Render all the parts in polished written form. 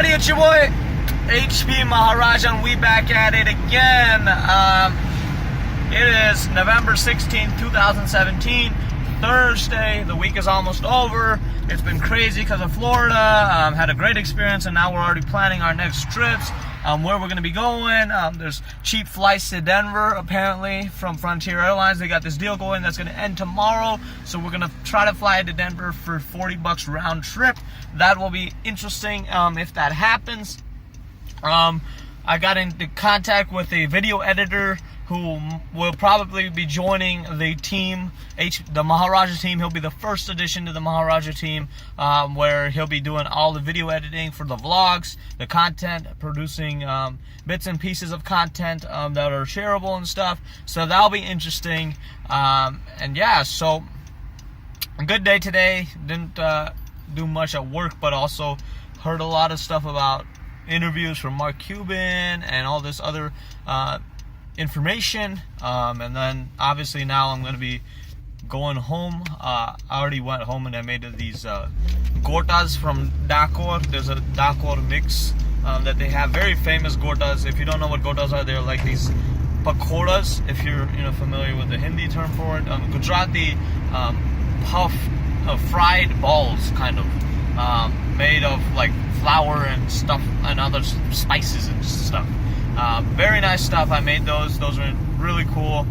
everybody, it's your boy HP Maharaj, and we back at it again. It is November 16th, 2017, Thursday. The week is almost over. It's been crazy because of Florida. Had a great experience, and now we're already planning our next trips, where we're going to be going. There's cheap flights to Denver, apparently, from Frontier Airlines. They got this deal going that's going to end tomorrow, so we're going to try to fly to Denver for $40 round trip. That will be interesting if that happens. I got into contact with a video editor who will probably be joining the team, the Maharaja team. He'll be the first addition to the Maharaja team, where he'll be doing all the video editing for the vlogs, the content, producing bits and pieces of content that are shareable and stuff. So that'll be interesting. And yeah, so a good day today. Didn't do much at work, but also heard a lot of stuff about interviews from Mark Cuban and all this other information, and then obviously now I'm going to be going home. I already went home and I made these gortas from Dakor. There's a Dakor mix that they have, very famous gortas. If you don't know what gortas are, they're like these pakoras, if you're familiar with the Hindi term for it. Gujarati puff fried balls, kind of made of like flour and stuff and other spices and stuff. Very nice stuff. I made those. Those were really cool.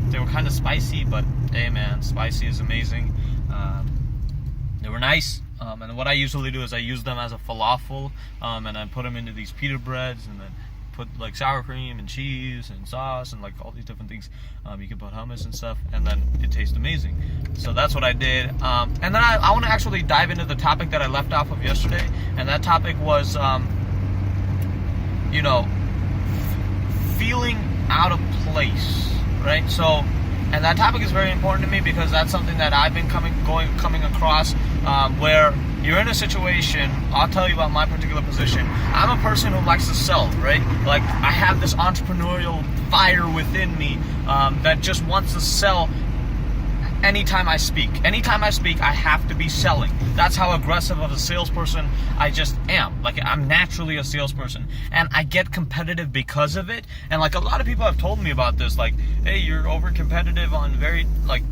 They were kind of spicy, but hey man, spicy is amazing. They were nice. And what I usually do is I use them as a falafel, and I put them into these pita breads, and then put like sour cream and cheese and sauce and like all these different things. You can put hummus and stuff, and then it tastes amazing. So that's what I did. And then I want to actually dive into the topic that I left off of yesterday, and that topic was feeling out of place, right? So, and that topic is very important to me because that's something that I've been coming across, where you're in a situation. I'll tell you about my particular position. I'm a person who likes to sell, right? Like, I have this entrepreneurial fire within me that just wants to sell. Anytime I speak, I have to be selling. That's how aggressive of a salesperson I just am. Like, I'm naturally a salesperson, and I get competitive because of it. And like, a lot of people have told me about this, like, hey, you're over competitive on very like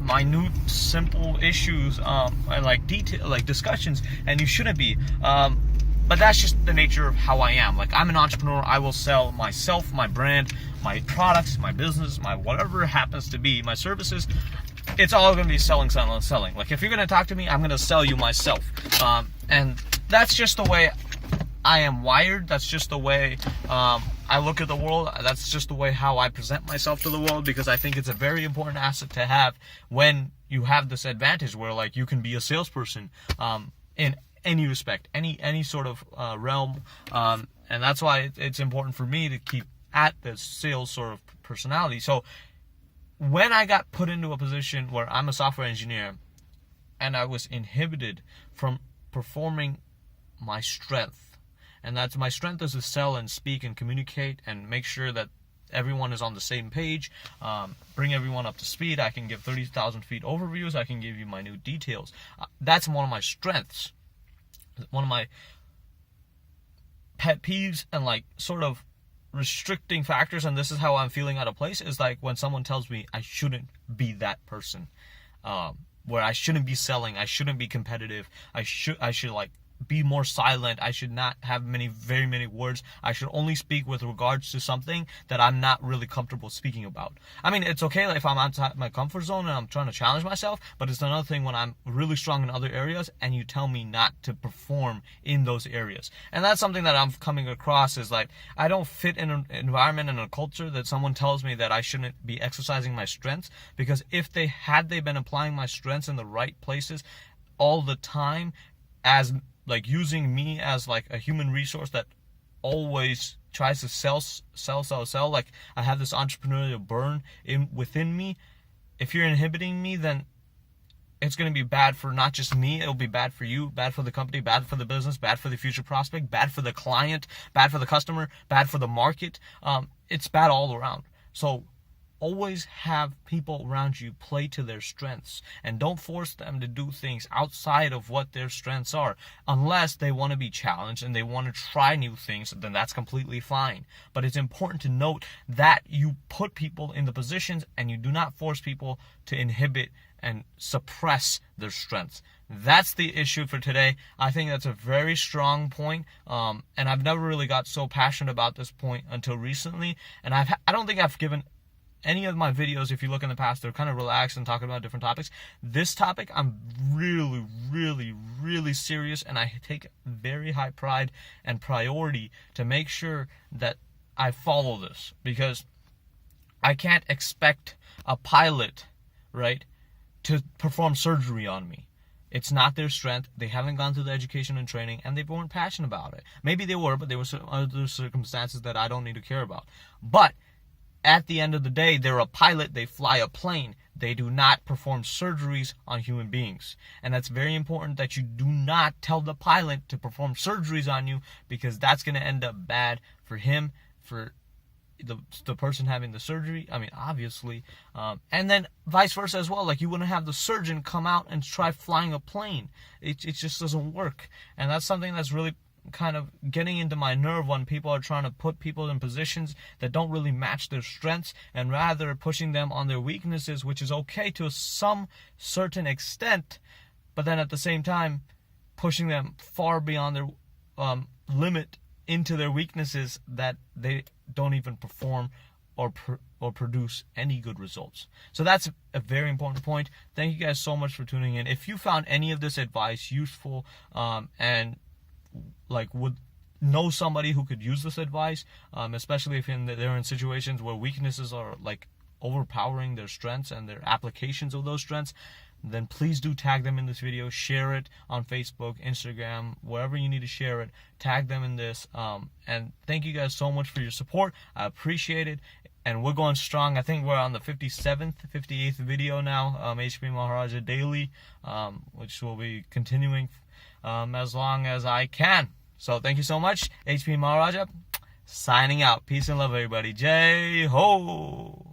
minute, simple issues, and like detail, like discussions, and you shouldn't be. But that's just the nature of how I am. Like, I'm an entrepreneur. I will sell myself, my brand, my products, my business, my whatever it happens to be, my services. It's all going to be selling. Like, if you're going to talk to me, I'm going to sell you myself. And that's just the way I am wired. That's just the way I look at the world. That's just the way how I present myself to the world, because I think it's a very important asset to have when you have this advantage where, like, you can be a salesperson in any respect, any sort of realm. And that's why it's important for me to keep at the sales sort of personality. So when I got put into a position where I'm a software engineer and I was inhibited from performing my strength, and that's my strength is to sell and speak and communicate and make sure that everyone is on the same page, bring everyone up to speed. I can give 30,000 feet overviews. I can give you minute details. That's one of my strengths. One of my pet peeves and like sort of restricting factors, and this is how I'm feeling out of place, is like when someone tells me I shouldn't be that person, where I shouldn't be selling, I shouldn't be competitive, I should like be more silent, I should not have very many words, I should only speak with regards to something that I'm not really comfortable speaking about. I mean, it's okay if I'm outside my comfort zone and I'm trying to challenge myself, but it's another thing when I'm really strong in other areas and you tell me not to perform in those areas. And that's something that I'm coming across, is like, I don't fit in an environment and a culture that someone tells me that I shouldn't be exercising my strengths, because if they been applying my strengths in the right places all the time, as like using me as like a human resource that always tries to sell. Like, I have this entrepreneurial burn within me. If you're inhibiting me, then it's going to be bad for not just me. It'll be bad for you, bad for the company, bad for the business, bad for the future prospect, bad for the client, bad for the customer, bad for the market. It's bad all around. So always have people around you play to their strengths, and don't force them to do things outside of what their strengths are. Unless they want to be challenged and they want to try new things, then that's completely fine. But it's important to note that you put people in the positions and you do not force people to inhibit and suppress their strengths. That's the issue for today. I think that's a very strong point, and I've never really got so passionate about this point until recently. And I don't think I've given any of my videos, if you look in the past, they're kind of relaxed and talking about different topics. This topic, I'm really, really, really serious, and I take very high pride and priority to make sure that I follow this, because I can't expect a pilot, right, to perform surgery on me. It's not their strength. They haven't gone through the education and training, and they weren't passionate about it. Maybe they were, but there were some other circumstances that I don't need to care about. But at the end of the day, they're a pilot. They fly a plane. They do not perform surgeries on human beings. And that's very important that you do not tell the pilot to perform surgeries on you, because that's going to end up bad for him, for the person having the surgery, I mean, obviously, and then vice versa as well. Like, you wouldn't have the surgeon come out and try flying a plane. It just doesn't work. And that's something that's really kind of getting into my nerve, when people are trying to put people in positions that don't really match their strengths, and rather pushing them on their weaknesses, which is okay to some certain extent, but then at the same time pushing them far beyond their limit into their weaknesses, that they don't even perform or produce any good results. So that's a very important point. Thank you guys so much for tuning in. If you found any of this advice useful, and like would know somebody who could use this advice, especially if they're in situations where weaknesses are like overpowering their strengths and their applications of those strengths, then please do tag them in this video. Share it on Facebook, Instagram, wherever you need to share it. Tag them in this. And thank you guys so much for your support. I appreciate it. And we're going strong. I think we're on the 57th, 58th video now, HP Maharajadaily, which will be continuing as long as I can. So thank you so much. HP Maharaja, signing out. Peace and love, everybody. Jai Ho!